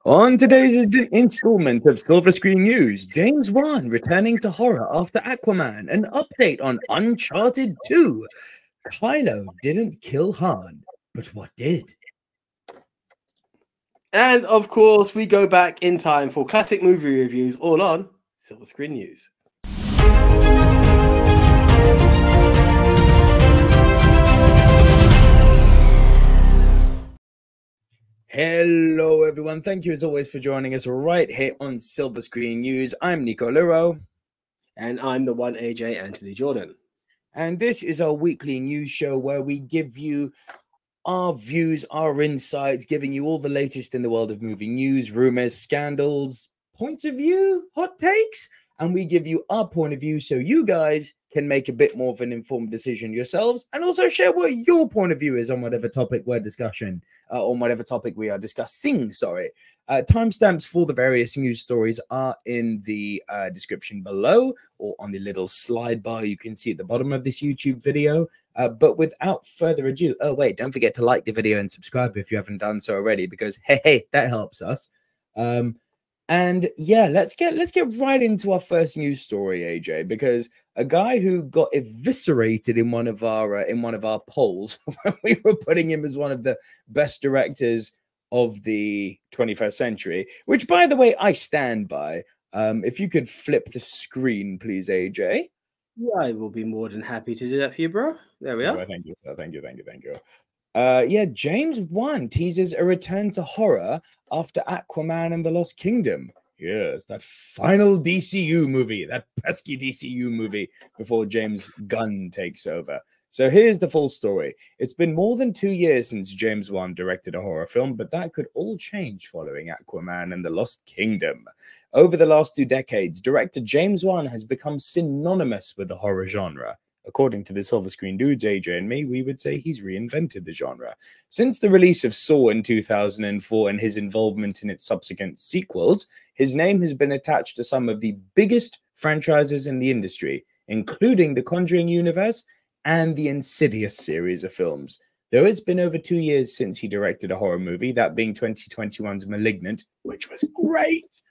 On today's installment of Silver Screen News, James Wan returning to horror after Aquaman, an update on Uncharted 2. Kylo didn't kill Han, but what did? And of course, we go back in time for classic movie reviews, all on Silver Screen News. Hello, everyone. Thank you, as always, for joining us right here on Silver Screen News. I'm Nico Liro. And I'm the one AJ Anthony Jordan. And this is our weekly news show where we give you our views, our insights, giving you all the latest in the world of movie news, rumors, scandals, points of view, hot takes. And we give you our point of view so you guys can make a bit more of an informed decision yourselves and also share what your point of view is on whatever topic we're discussing, on whatever topic we are discussing, sorry. Timestamps for the various news stories are in the description below or on the little slide bar you can see at the bottom of this YouTube video. But without further ado, oh wait, don't forget to like the video and subscribe if you haven't done so already, because hey, that helps us. And yeah, let's get right into our first news story, AJ, because a guy who got eviscerated in one of our polls when we were putting him as one of the best directors of the 21st century, which, by the way, I stand by. If you could flip the screen, please, AJ. Yeah, I will be more than happy to do that for you, bro. There we are. Oh, thank you, sir. Thank you. Yeah, James Wan teases a return to horror after Aquaman and the Lost Kingdom. Yes, that final DCU movie, that pesky DCU movie before James Gunn takes over. So here's the full story. It's been more than 2 years since James Wan directed a horror film, but that could all change following Aquaman and the Lost Kingdom. Over the last 2 decades, director James Wan has become synonymous with the horror genre. According to the Silver Screen Dudes, AJ and me, we would say he's reinvented the genre. Since the release of Saw in 2004 and his involvement in its subsequent sequels, his name has been attached to some of the biggest franchises in the industry, including the Conjuring universe and the Insidious series of films. Though it's been over 2 years since he directed a horror movie, that being 2021's *Malignant*, which was great.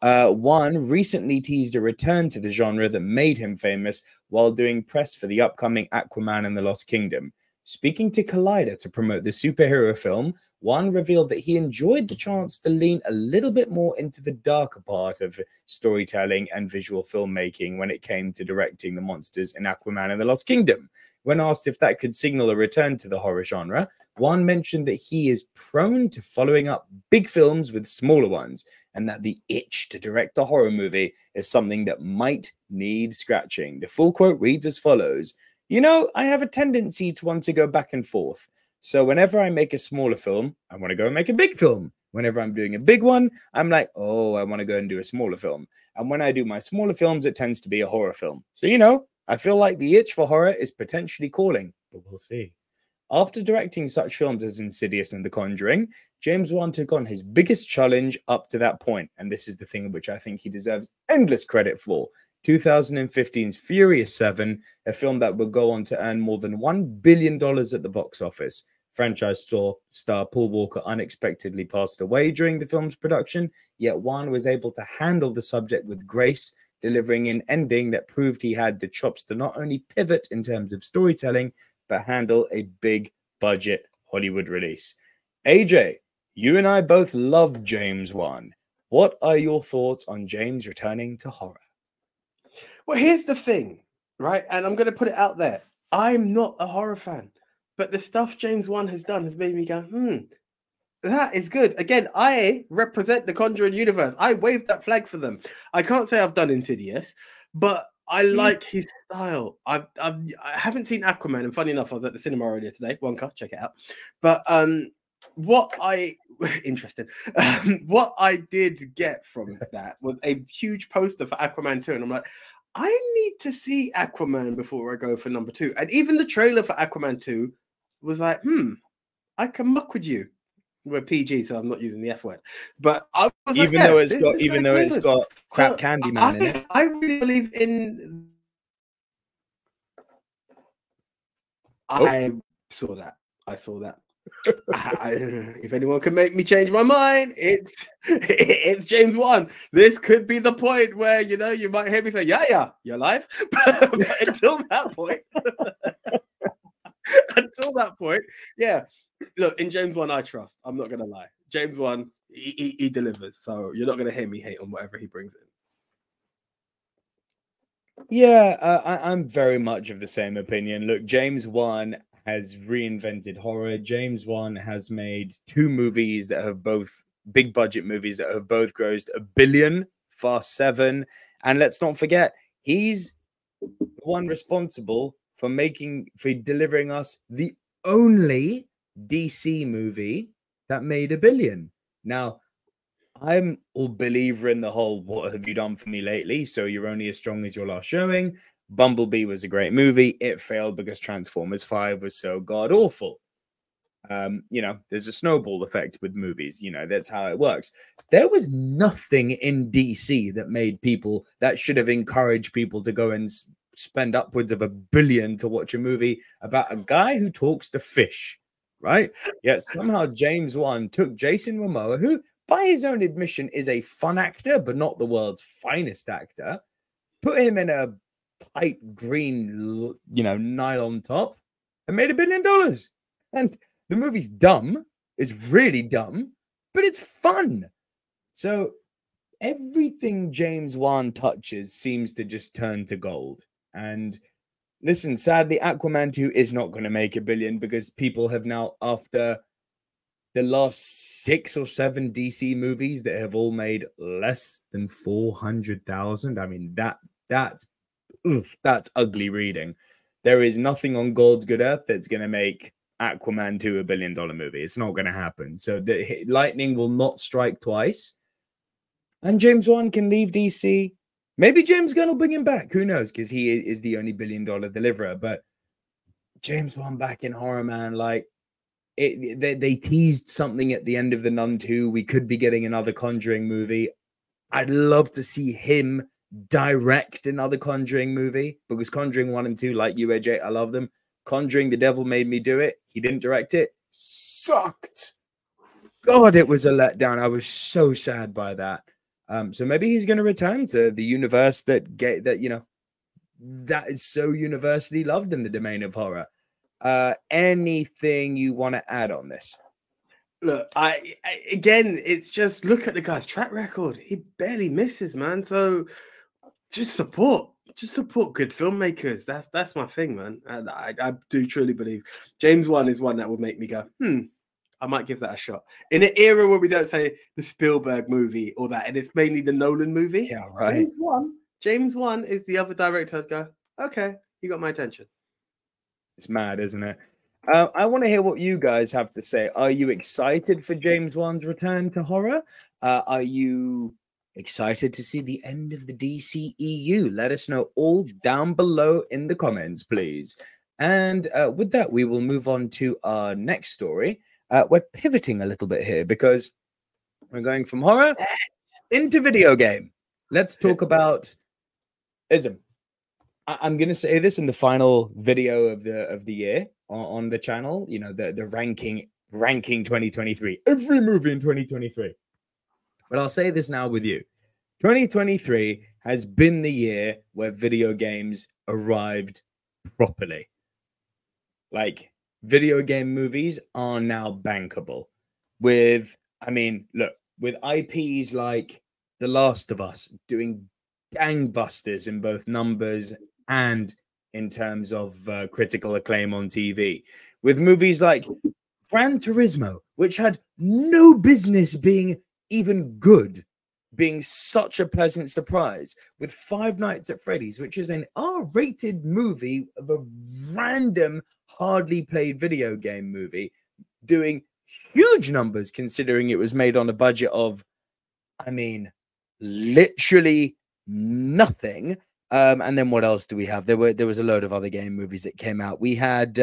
Wan recently teased a return to the genre that made him famous while doing press for the upcoming Aquaman and the Lost Kingdom. Speaking to Collider to promote the superhero film, Wan revealed that he enjoyed the chance to lean a little bit more into the darker part of storytelling and visual filmmaking when it came to directing the monsters in Aquaman and the Lost Kingdom. When asked if that could signal a return to the horror genre, Wan mentioned that he is prone to following up big films with smaller ones, and that the itch to direct a horror movie is something that might need scratching. The full quote reads as follows: "You know, I have a tendency to want to go back and forth. So whenever I make a smaller film, I want to go and make a big film. Whenever I'm doing a big one, I'm like, oh, I want to go and do a smaller film. And when I do my smaller films, it tends to be a horror film. So, you know, I feel like the itch for horror is potentially calling, but we'll see." After directing such films as Insidious and The Conjuring, James Wan took on his biggest challenge up to that point, and this is the thing which I think he deserves endless credit for: 2015's Furious 7, a film that would go on to earn more than $1 billion at the box office. Franchise star Paul Walker unexpectedly passed away during the film's production, yet Wan was able to handle the subject with grace, delivering an ending that proved he had the chops to not only pivot in terms of storytelling, but handle a big budget Hollywood release. AJ, you and I both love James Wan. What are your thoughts on James returning to horror? Well, here's the thing, right? And I'm going to put it out there. I'm not a horror fan, but the stuff James Wan has done has made me go, that is good. Again, I represent the Conjuring universe. I waved that flag for them. I can't say I've done Insidious, but I like his style. I haven't seen Aquaman, and funny enough, I was at the cinema earlier today. Wonka, check it out. But what I did get from that was a huge poster for Aquaman 2, and I'm like, I need to see Aquaman before I go for number 2. And even the trailer for Aquaman 2 was like, I can muck with you. We're PG, so I'm not using the F word. But I was even like, though it's got crap Candyman in it. I really believe in. I saw that. If anyone can make me change my mind, it's James Wan. This could be the point where you might hear me say, "Yeah, you're live." But until that point, yeah. Look, in James Wan, I trust. I'm not gonna lie. James Wan, he delivers. So you're not gonna hear me hate on whatever he brings in. Yeah, I'm very much of the same opinion. Look, James Wan has reinvented horror. James Wan has made two movies that have both big budget movies that have both grossed $1 billion, Fast 7. And let's not forget, he's the one responsible for delivering us the only DC movie that made $1 billion. Now, I'm a believer in the whole "what have you done for me lately?" So you're only as strong as your last showing. Bumblebee was a great movie. It failed because Transformers 5 was so god awful. There's a snowball effect with movies. That's how it works. There was nothing in DC that should have encouraged people to go and spend upwards of $1 billion to watch a movie about a guy who talks to fish, right? Yet somehow James Wan took Jason Momoa, who by his own admission is a fun actor, but not the world's finest actor, put him in a tight green, nylon top, and made $1 billion. And the movie's dumb. It's really dumb, but it's fun. So everything James Wan touches seems to just turn to gold. And listen, sadly, Aquaman 2 is not going to make $1 billion because people have now, after the last 6 or 7 DC movies that have all made less than 400,000. I mean, that's ugly reading. There is nothing on God's good earth that's going to make Aquaman 2 $1 billion movie. It's not going to happen. So the lightning will not strike twice. And James Wan can leave DC. Maybe James Gunn will bring him back. Who knows? Because he is the only $1 billion deliverer. But James Wan back in horror, man, like, they teased something at the end of The Nun 2. We could be getting another Conjuring movie. I'd love to see him direct another Conjuring movie because Conjuring 1 and 2, like you, AJ, I love them. Conjuring The Devil Made Me Do It. He didn't direct it. Sucked. God, it was a letdown. I was so sad by that. So maybe he's going to return to the universe that is so universally loved in the domain of horror. Anything you want to add on this? Look, again, it's just look at the guy's track record. He barely misses, man. So just support good filmmakers. That's my thing, man. And I do truly believe James Wan is one that would make me go, I might give that a shot. In an era where we don't say the Spielberg movie or that, and it's mainly the Nolan movie. Yeah, right. James Wan is the other director. I'd go, okay, you got my attention. It's mad, isn't it? I want to hear what you guys have to say. Are you excited for James Wan's return to horror? Are you excited to see the end of the DCEU? Let us know all down below in the comments, please. And with that, we will move on to our next story. We're pivoting a little bit here because we're going from horror into video game. Let's talk about ism. I'm going to say this in the final video of the year on the channel, the ranking 2023, every movie in 2023. But I'll say this now with you. 2023 has been the year where video games arrived properly. Like, video game movies are now bankable with IPs like The Last of Us doing gangbusters in both numbers and in terms of critical acclaim on TV, with movies like Gran Turismo, which had no business being even good, being such a pleasant surprise, with Five Nights at Freddy's, which is an R-rated movie of a random, hardly played video game movie, doing huge numbers considering it was made on a budget of, literally nothing. And then what else do we have? There was a load of other game movies that came out. We had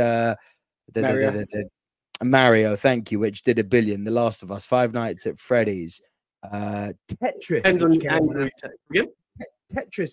Mario, thank you, which did $1 billion. The Last of Us, Five Nights at Freddy's, Tetris,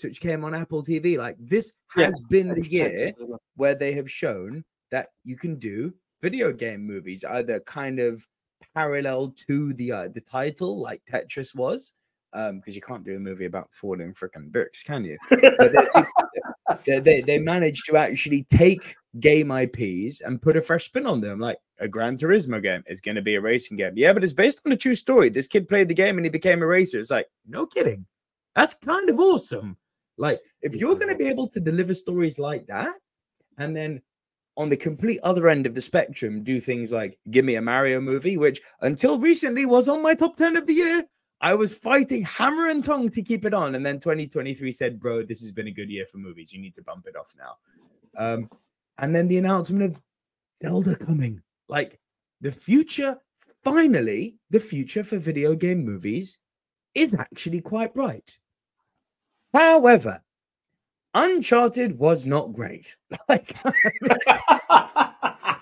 which came on Apple TV. Like, this has been the year where they have shown that you can do video game movies, either kind of parallel to the title, like Tetris was, because you can't do a movie about falling freaking bricks, can you? But they managed to actually take game IPs and put a fresh spin on them, like a Gran Turismo game. It's going to be a racing game. Yeah, but it's based on a true story. This kid played the game and he became a racer. It's like, no kidding. That's kind of awesome. Like, if you're going to be able to deliver stories like that, and then on the complete other end of the spectrum, do things like give me a Mario movie, which until recently was on my top 10 of the year. I was fighting hammer and tongue to keep it on. And then 2023 said, bro, this has been a good year for movies. You need to bump it off now. And then the announcement of Zelda coming. Like, the future, finally, the future for video game movies is actually quite bright. However, Uncharted was not great. Like,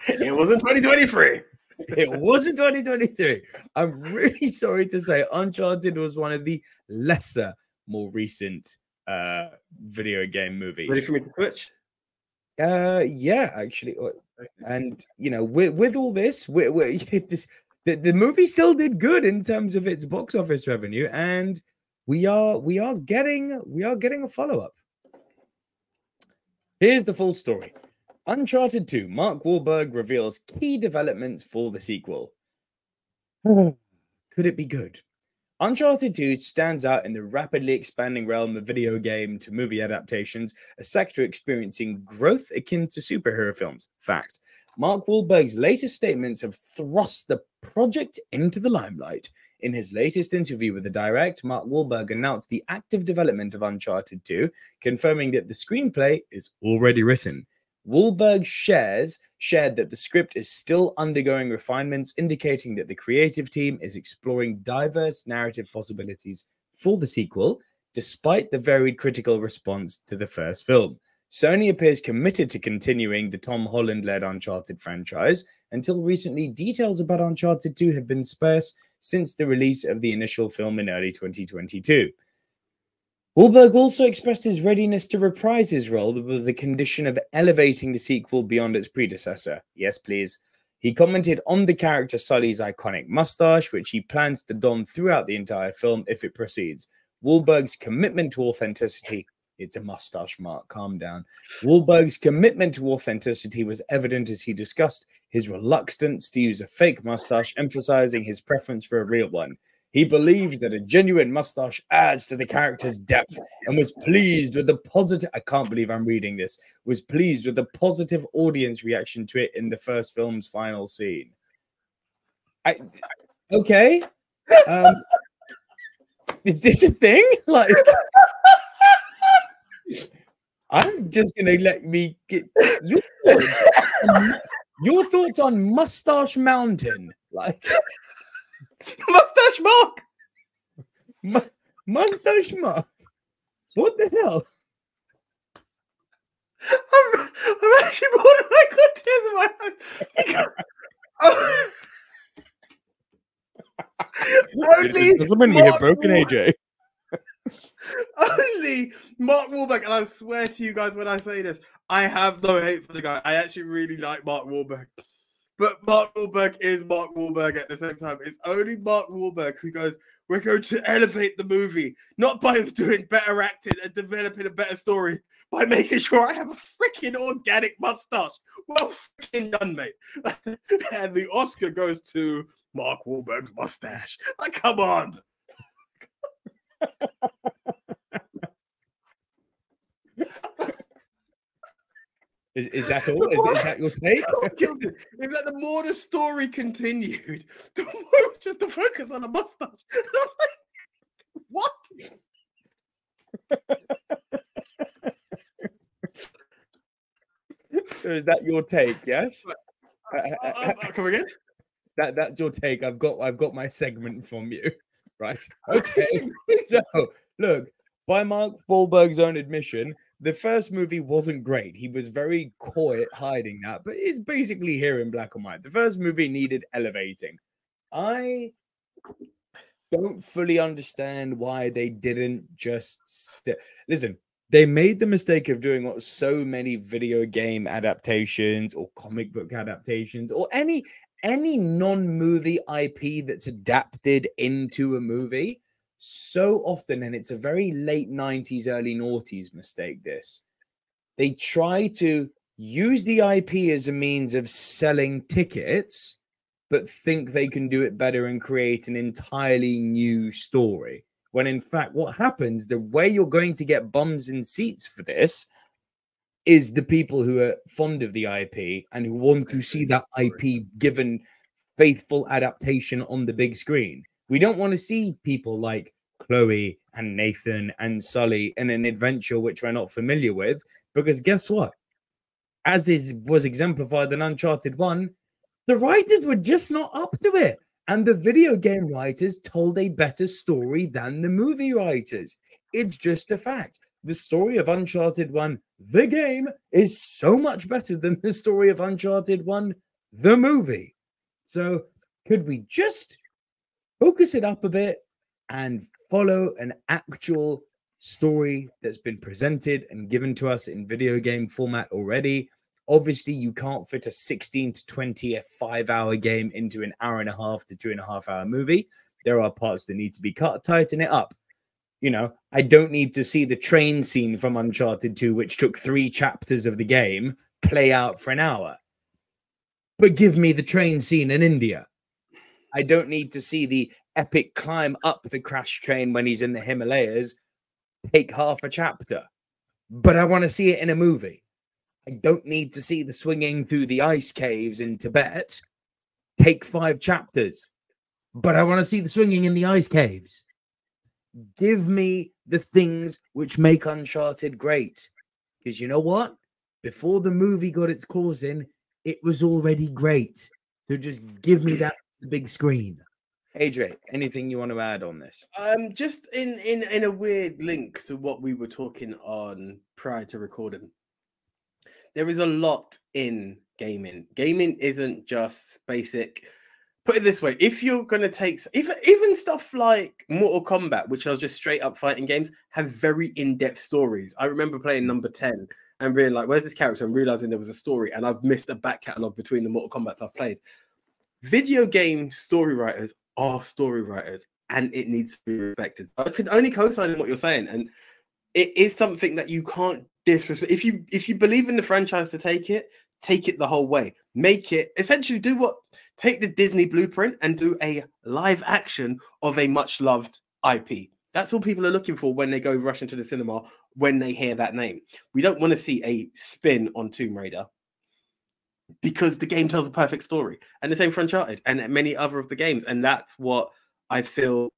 it wasn't 2023. It wasn't 2023. I'm really sorry to say Uncharted was one of the lesser, more recent video game movies. Ready for me to switch? Yeah, actually. And, you know, with all this, the movie still did good in terms of its box office revenue, and we are getting a follow-up. Here's the full story. Uncharted 2, Mark Wahlberg reveals key developments for the sequel. Could it be good? Uncharted 2 stands out in the rapidly expanding realm of video game to movie adaptations, a sector experiencing growth akin to superhero films. Fact. Mark Wahlberg's latest statements have thrust the project into the limelight. In his latest interview with The Direct, Mark Wahlberg announced the active development of Uncharted 2, confirming that the screenplay is already written. Wahlberg shared that the script is still undergoing refinements, indicating that the creative team is exploring diverse narrative possibilities for the sequel, despite the varied critical response to the first film. Sony appears committed to continuing the Tom Holland-led Uncharted franchise. Until recently, details about Uncharted 2 have been sparse since the release of the initial film in early 2022. Wahlberg also expressed his readiness to reprise his role with the condition of elevating the sequel beyond its predecessor. Yes, please. He commented on the character Sully's iconic mustache, which he plans to don throughout the entire film if it proceeds. Wahlberg's commitment to authenticity... It's a mustache, Mark. Calm down. Wahlberg's commitment to authenticity was evident as he discussed his reluctance to use a fake mustache, emphasizing his preference for a real one. He believes that a genuine mustache adds to the character's depth and was pleased with the positive... I can't believe I'm reading this. Was pleased with the positive audience reaction to it in the first film's final scene. Okay. Is this a thing? Like... I'm just going to let me get your thoughts on Moustache Mountain. Like... Moustache Mark! Moustache Mark? What the hell? I'm actually more than I got tears in my eyes. Gentlemen, we have broken AJ. Only Mark Wahlberg, and I swear to you guys when I say this, I have no hate for the guy. I actually really like Mark Wahlberg. But Mark Wahlberg is Mark Wahlberg at the same time. It's only Mark Wahlberg who goes, we're going to elevate the movie, not by doing better acting and developing a better story, by making sure I have a freaking organic mustache. Well freaking done, mate. And the Oscar goes to Mark Wahlberg's mustache. Like, come on. Is that all? Is that your take? Is that the more the story continued, the more it was just to focus on the mustache? And I'm like, what? So is that your take? Yes. Come again? That's your take. I've got my segment from you. Right. Okay. So look, by Mark Wahlberg's own admission, the first movie wasn't great. He was very coy at hiding that, but it's basically here in black and white. The first movie needed elevating. I don't fully understand why they didn't just listen. they made the mistake of doing what so many video game adaptations or comic book adaptations or any non-movie IP that's adapted into a movie so often, and it's a very late 90s, early noughties mistake, this. They try to use the IP as a means of selling tickets, but think they can do it better and create an entirely new story. When in fact, what happens, the way you're going to get bums in seats for this is the people who are fond of the IP and who want to see that IP given faithful adaptation on the big screen. We don't want to see people like Chloe and Nathan and Sully in an adventure which we're not familiar with, because guess what? As was exemplified in Uncharted 1, the writers were just not up to it. And the video game writers told a better story than the movie writers. It's just a fact. The story of Uncharted 1, the game, is so much better than the story of Uncharted 1, the movie. So could we just focus it up a bit and follow an actual story that's been presented and given to us in video game format already? Obviously, you can't fit a 16 to 20, a 5-hour game into an hour and a half to 2.5 hour movie. There are parts that need to be cut, tighten it up. You know, I don't need to see the train scene from Uncharted 2, which took 3 chapters of the game, play out for an hour. But give me the train scene in India. I don't need to see the epic climb up the crash train when he's in the Himalayas take half a chapter. But I want to see it in a movie. I don't need to see the swinging through the ice caves in Tibet take 5 chapters. But I want to see the swinging in the ice caves. Give me the things which make Uncharted great. Because you know what? Before the movie got its claws in, it was already great. So just give me that on the big screen. AJ, anything you want to add on this? Just in a weird link to what we were talking on prior to recording. There is a lot in gaming. Gaming isn't just basic. Put it this way: if you're going to take even stuff like Mortal Kombat, which are just straight up fighting games, have very in-depth stories. I remember playing number 10 and being like, "Where's this character?" and realizing there was a story, and I've missed a back catalog between the Mortal Kombats I've played. Video game story writers are story writers, and it needs to be respected. I can only co-sign what you're saying, and it is something that you can't disrespect. If you believe in the franchise to take it the whole way. Make it essentially take the Disney blueprint and do a live action of a much loved IP. That's all people are looking for when they go rush into the cinema when they hear that name. We don't want to see a spin on Tomb Raider because the game tells a perfect story. And the same for Uncharted and many other of the games. And that's what I feel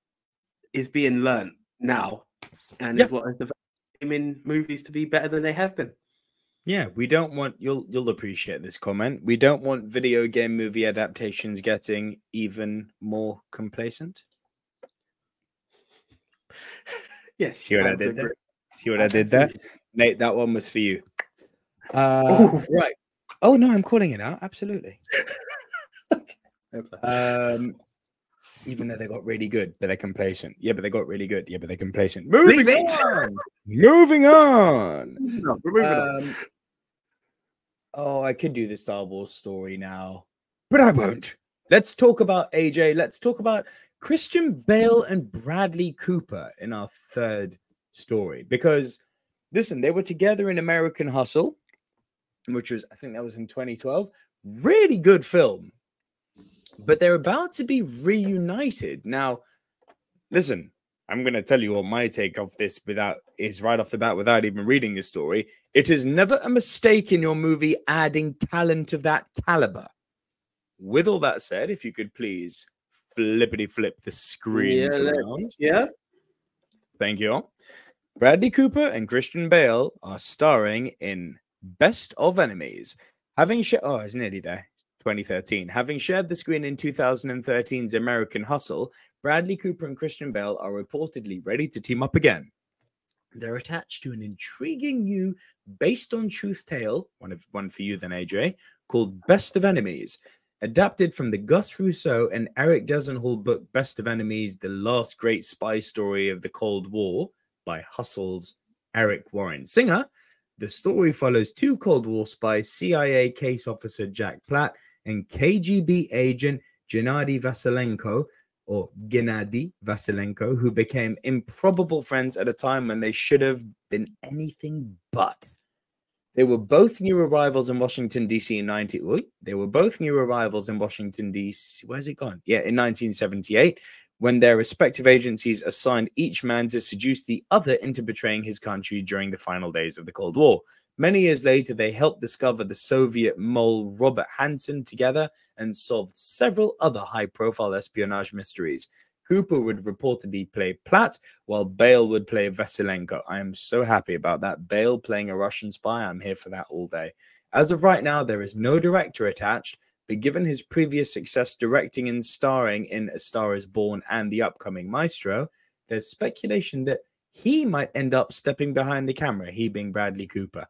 is being learned now. And is what is developing movies to be better than they have been. Yeah, we don't want, you'll appreciate this comment, we don't want video game movie adaptations getting even more complacent. Yes. See what I did there? See what I did there? Nate, that one was for you. Right. Oh, no, I'm calling it out. Absolutely. Even though they got really good, but they're complacent. Yeah, but they got really good. Yeah, but they're complacent. Moving on. Moving on. Oh, I could do the Star Wars story now, but I won't. Let's talk about AJ. Let's talk about Christian Bale and Bradley Cooper in our third story. Because, listen, they were together in American Hustle, which was, I think that was in 2012. Really good film. But they're about to be reunited. Now, listen, I'm going to tell you what my take of this is right off the bat without even reading the story. It is never a mistake in your movie adding talent of that caliber. With all that said, if you could please flippity flip the screens around. Yeah. Thank you. Bradley Cooper and Christian Bale are starring in Best of Enemies. It's nearly there. 2013. Having shared the screen in 2013's American Hustle, Bradley Cooper and Christian Bale are reportedly ready to team up again. They're attached to an intriguing new, based on truth tale, one for you then, AJ, called Best of Enemies, adapted from the Gus Rousseau and Eric Desenhall book Best of Enemies, The Last Great Spy Story of the Cold War by Hustle's Eric Warren Singer. The story follows two Cold War spies, CIA case officer Jack Platt and KGB agent Gennady Vasilenko, who became improbable friends at a time when they should have been anything but. They were both new arrivals in Washington, D.C. in 1978, when their respective agencies assigned each man to seduce the other into betraying his country during the final days of the Cold War. Many years later, they helped discover the Soviet mole Robert Hansen together and solved several other high-profile espionage mysteries. Cooper would reportedly play Platt, while Bale would play Vasilenko. I am so happy about that. Bale playing a Russian spy, I'm here for that all day. As of right now, there is no director attached, but given his previous success directing and starring in A Star is Born and the upcoming Maestro, there's speculation that he might end up stepping behind the camera, he being Bradley Cooper.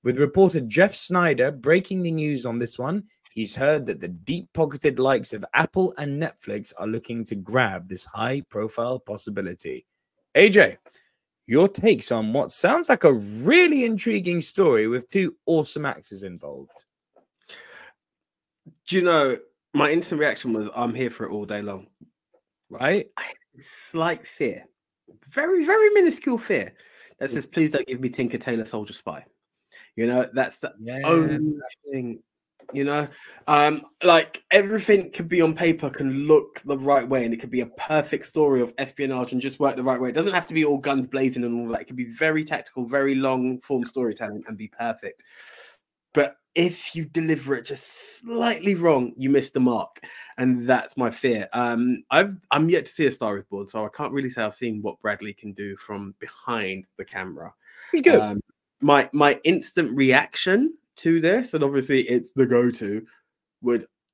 With reporter Jeff Snyder breaking the news on this one, he's heard that the deep-pocketed likes of Apple and Netflix are looking to grab this high-profile possibility. AJ, your takes on what sounds like a really intriguing story with two awesome actors involved. Do you know, my instant reaction was, I'm here for it all day long. Right? Slight fear. Very, very minuscule fear. That says, please don't give me Tinker Tailor Soldier Spy. You know, that's the only thing. You know, like everything could be on paper, can look the right way, and it could be a perfect story of espionage and just work the right way. It doesn't have to be all guns blazing and all that. It could be very tactical, very long form storytelling and be perfect. But if you deliver it just slightly wrong, you miss the mark, and that's my fear. I'm yet to see A Star is Born, so I can't really say I've seen what Bradley can do from behind the camera. He's good. My instant reaction to this, and obviously it's the go-to,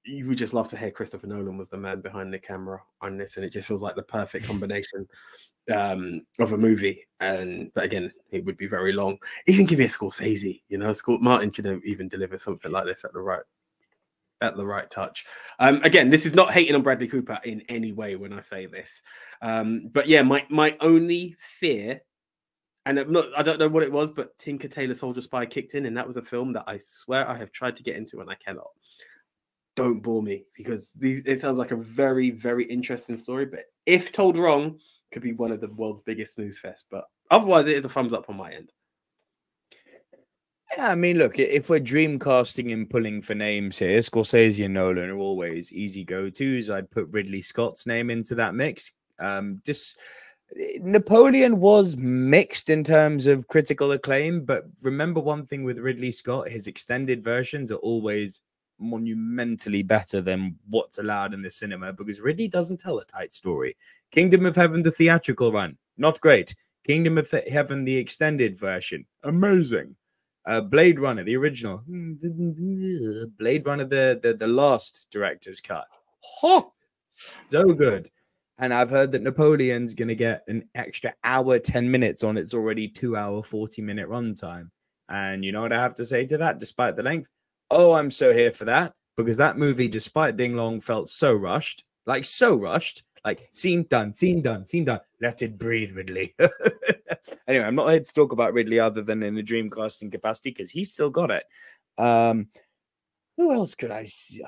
you would just love to hear Christopher Nolan was the man behind the camera on this, and it just feels like the perfect combination of a movie. But again, it would be very long. Even give me a Scorsese, you know, Martin could have even delivered something like this at the right touch. Again, this is not hating on Bradley Cooper in any way when I say this, but yeah, my only fear. And I don't know what it was, but Tinker Tailor Soldier Spy kicked in, and that was a film that I swear I have tried to get into and I cannot. Don't bore me, because it sounds like a very, very interesting story, but if told wrong, could be one of the world's biggest snooze fest. But otherwise, it is a thumbs up on my end. Yeah, I mean, look, if we're dream casting and pulling for names here, Scorsese and Nolan are always easy go-tos. I'd put Ridley Scott's name into that mix. Napoleon was mixed in terms of critical acclaim, but remember one thing with Ridley Scott, his extended versions are always monumentally better than what's allowed in the cinema, because Ridley doesn't tell a tight story. Kingdom of Heaven, the theatrical run, not great. Kingdom of Heaven, the extended version, amazing. Blade Runner, the original. Blade Runner, the last director's cut. So good. And I've heard that Napoleon's going to get an extra hour, 10 minutes on its already 2 hour, 40-minute runtime. And you know what I have to say to that, despite the length? Oh, I'm so here for that, because that movie, despite being long, felt so rushed. Like, scene done, scene done, scene done. Let it breathe, Ridley. Anyway, I'm not here to talk about Ridley other than in a dream casting capacity, because he's still got it. Who else could I see?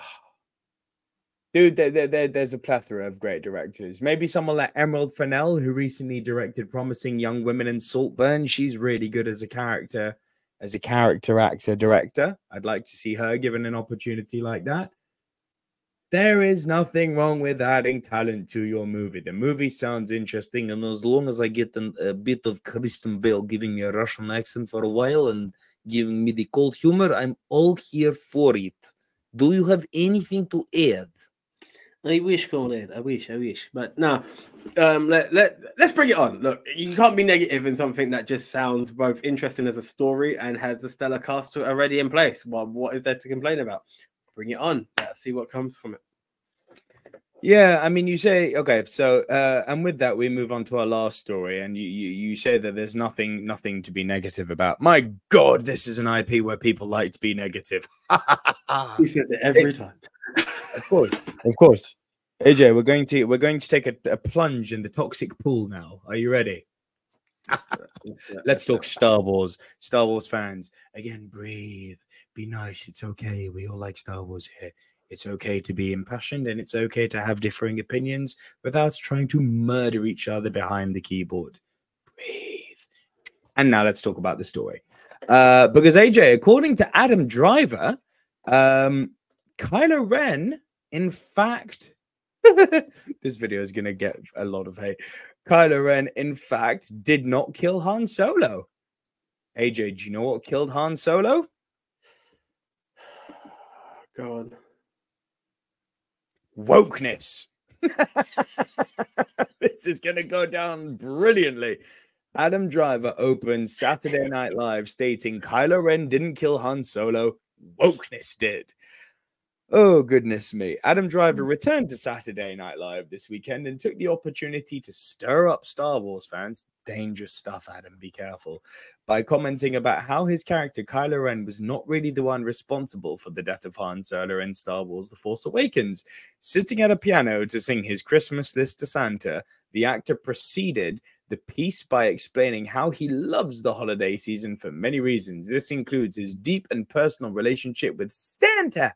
Dude, there's a plethora of great directors. Maybe someone like Emerald Fennell, who recently directed Promising Young Women in Saltburn. She's really good as a character actor, director. I'd like to see her given an opportunity like that. There is nothing wrong with adding talent to your movie. The movie sounds interesting, and as long as I get a bit of Kristen Bale giving me a Russian accent for a while and giving me the cold humor, I'm all here for it. Do you have anything to add? I wish, Corned. I wish. But no, let's bring it on. Look, you can't be negative in something that just sounds both interesting as a story and has a stellar cast already in place. Well, what is there to complain about? Bring it on. Let's see what comes from it. Yeah, I mean, you say, okay, so, and with that, we move on to our last story, and you say that there's nothing to be negative about. My God, this is an IP where people like to be negative. He said it every time. Of course. AJ, we're going to take a plunge in the toxic pool now. Are you ready? Let's talk Star Wars. Star Wars fans, again, breathe. Be nice. It's okay. We all like Star Wars here. It's okay to be impassioned, and it's okay to have differing opinions without trying to murder each other behind the keyboard. Breathe. And now let's talk about the story. Because AJ, according to Adam Driver, Kylo Ren, in fact, this video is going to get a lot of hate. Kylo Ren, in fact, did not kill Han Solo. AJ, do you know what killed Han Solo? Go on. Wokeness. This is going to go down brilliantly. Adam Driver opens Saturday Night Live stating Kylo Ren didn't kill Han Solo. Wokeness did. Oh, goodness me. Adam Driver returned to Saturday Night Live this weekend and took the opportunity to stir up Star Wars fans. Dangerous stuff, Adam. Be careful. By commenting about how his character Kylo Ren was not really the one responsible for the death of Han Solo in Star Wars The Force Awakens. Sitting at a piano to sing his Christmas list to Santa, the actor proceeded the piece by explaining how he loves the holiday season for many reasons. This includes his deep and personal relationship with Santa.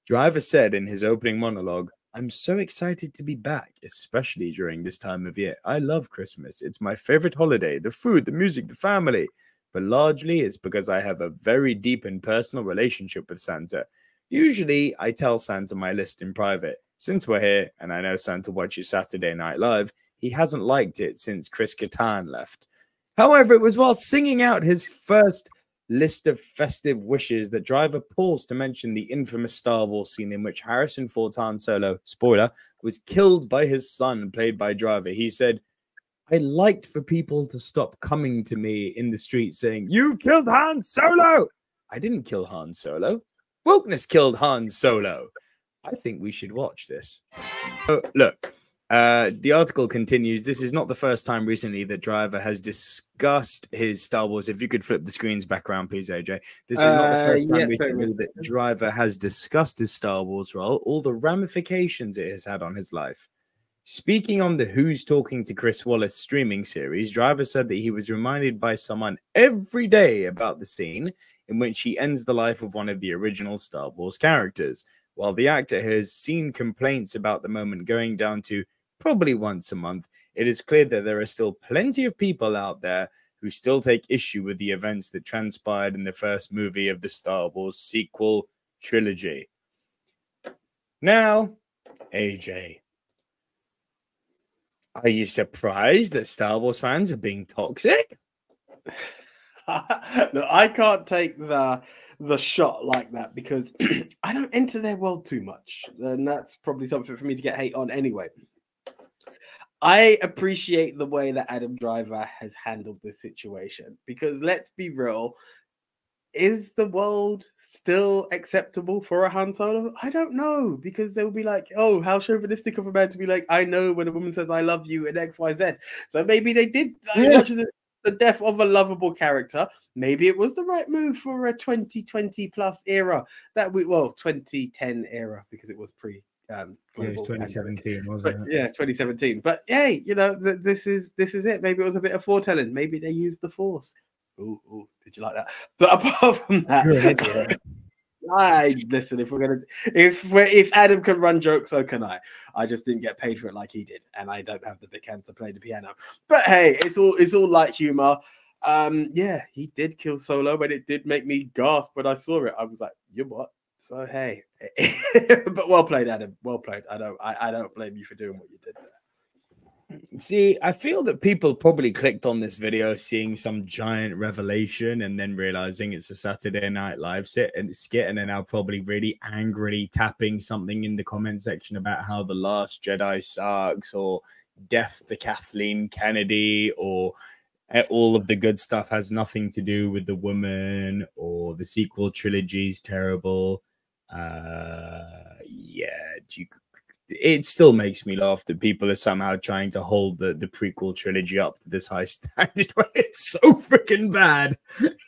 Driver said in his opening monologue, "I'm so excited to be back, especially during this time of year. I love Christmas. It's my favorite holiday. The food, the music, the family. But largely it's because I have a very deep and personal relationship with Santa. Usually I tell Santa my list in private. Since we're here, and I know Santa watches Saturday Night Live, he hasn't liked it since Chris Kattan left. However, it was while singing out his first list of festive wishes that Driver paused to mention the infamous Star Wars scene in which Harrison Ford Han Solo, spoiler, was killed by his son, played by Driver. He said, I liked for people to stop coming to me in the street saying, you killed Han Solo! I didn't kill Han Solo. Wokeness killed Han Solo. I think we should watch this. So, look. The article continues. This is not the first time recently that Driver has discussed his Star Wars. If you could flip the screens back around, please, AJ. This is not the first time recently that Driver has discussed his Star Wars role, all the ramifications it has had on his life. Speaking on the Who's Talking to Chris Wallace streaming series, Driver said that he was reminded by someone every day about the scene in which he ends the life of one of the original Star Wars characters. While the actor has seen complaints about the moment going down to probably once a month, it is clear that there are still plenty of people out there who still take issue with the events that transpired in the first movie of the Star Wars sequel trilogy. Now, AJ, are you surprised that Star Wars fans are being toxic? Look, I can't take the shot like that because I don't enter their world too much, and that's probably something for me to get hate on anyway. I appreciate the way that Adam Driver has handled this situation because let's be real, is the world still acceptable for a Han Solo? I don't know, because they'll be like, oh, how chauvinistic of a man to be like, I know when a woman says I love you in XYZ. So maybe they did watch the death of a lovable character. Maybe it was the right move for a 2020 plus era that 2010 era, because it was pre global 2017, wasn't it? Yeah, 2017. But hey, you know, this is it. Maybe it was a bit of foretelling. Maybe they used the Force. Ooh, did you like that? But apart from that, listen. If Adam can run jokes, so can I. I just didn't get paid for it like he did, and I don't have the big hands to play the piano. But hey, it's all light humor. Yeah, he did kill Solo, but it did make me gasp when I saw it. I was like, you what? So hey, but well played, Adam. Well played. I don't blame you for doing what you did there. See, I feel that people probably clicked on this video seeing some giant revelation and then realizing it's a Saturday Night Live skit, and then now probably really angrily tapping something in the comment section about how The Last Jedi sucks, or death to Kathleen Kennedy, or all of the good stuff has nothing to do with the woman, or the sequel trilogy is terrible. It still makes me laugh that people are somehow trying to hold the prequel trilogy up to this high standard when it's so freaking bad.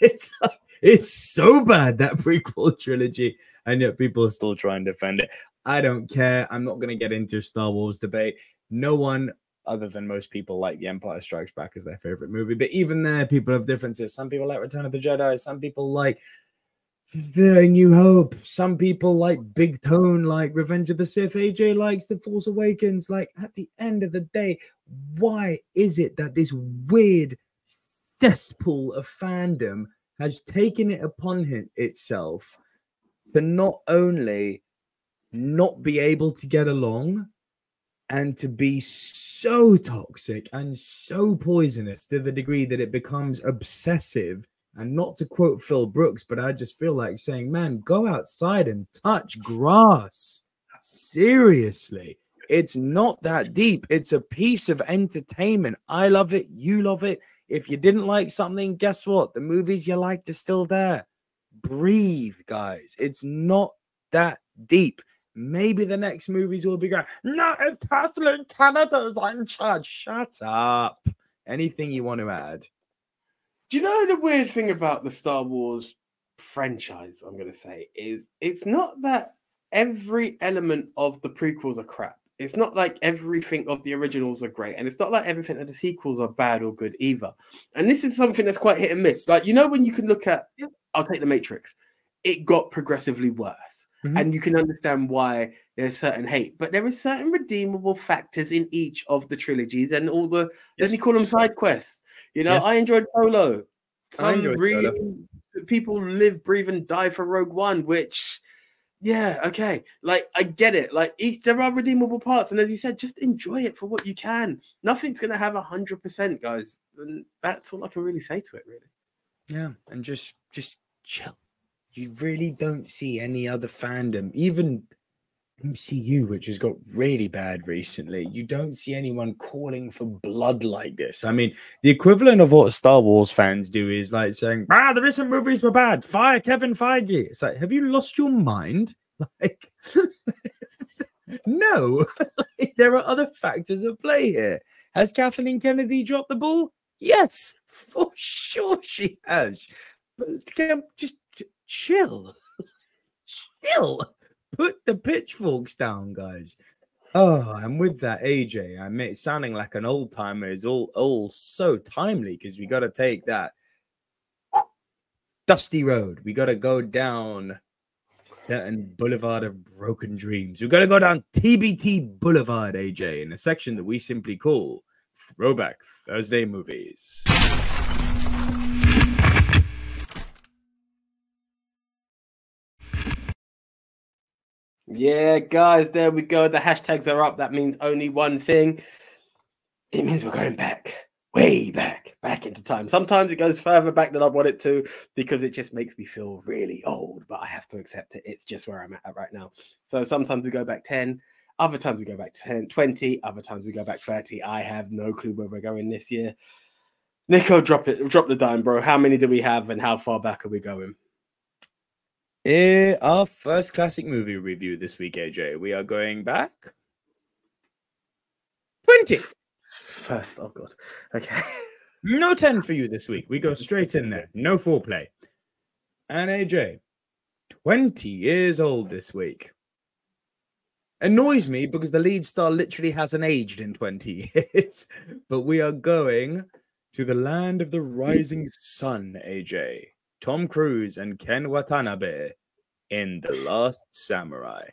It's so bad, that prequel trilogy, and yet people are still trying to defend it. I don't care. I'm not going to get into Star Wars debate. No one other than most people like The Empire Strikes Back as their favorite movie. But even there, people have differences. Some people like Return of the Jedi. Some people like The New Hope. Some people like big tone, like Revenge of the Sith. AJ likes The Force Awakens. Like, at the end of the day, why is it that this weird cesspool of fandom has taken it upon itself to not only not be able to get along and to be so toxic and so poisonous to the degree that it becomes obsessive? And not to quote Phil Brooks, but I just feel like saying, man, go outside and touch grass. Seriously, it's not that deep. It's a piece of entertainment. I love it. You love it. If you didn't like something, guess what? The movies you liked are still there. Breathe, guys. It's not that deep. Maybe the next movies will be going, no, if Kathleen Canada's in charge. Shut up. Anything you want to add? Do you know the weird thing about the Star Wars franchise, I'm going to say, is it's not that every element of the prequels are crap. It's not like everything of the originals are great. And it's not like everything of the sequels are bad or good either. And this is something that's quite hit and miss. Like, you know, when you can look at, I'll take The Matrix, it got progressively worse. And you can understand why there's certain hate. But there is certain redeemable factors in each of the trilogies and all the, let me call them side quests. You know, I enjoyed Solo. Solo. People live, breathe, and die for Rogue One, which, yeah, okay. Like, I get it. Like, there are redeemable parts. And as you said, just enjoy it for what you can. Nothing's going to have 100%, guys. And that's all I can really say to it, really. Yeah, and just chill. You really don't see any other fandom, even MCU, which has got really bad recently. You don't see anyone calling for blood like this. I mean, the equivalent of what Star Wars fans do is like saying, the recent movies were bad. Fire Kevin Feige. It's like, have you lost your mind? Like, no. Like, there are other factors at play here. Has Kathleen Kennedy dropped the ball? Yes, for sure she has. But just chill. Chill. Put the pitchforks down, guys. Oh, and with that, AJ, I mean, sounding like an old timer is all so timely because we got to take that dusty road. We got to go down certain boulevard of broken dreams. We got to go down TBT Boulevard, AJ, in a section that we simply call Throwback Thursday Movies. Yeah, guys, there we go. The hashtags are up. That means only one thing. It means we're going back, way back into time. Sometimes it goes further back than I want it to because it just makes me feel really old, but I have to accept it. It's just where I'm at right now. So sometimes we go back 10, other times we go back 10, 20, other times we go back 30. I have no clue where we're going this year. Nico, drop the dime, bro. How many do we have and how far back are we going? Our first classic movie review this week, AJ. We are going back 20. First, oh god. Okay. No 10 for you this week. We go straight in there. No foreplay. And AJ, 20 years old this week. Annoys me because the lead star literally hasn't aged in 20 years. But we are going to the land of the rising sun, AJ. Tom Cruise and Ken Watanabe in The Last Samurai.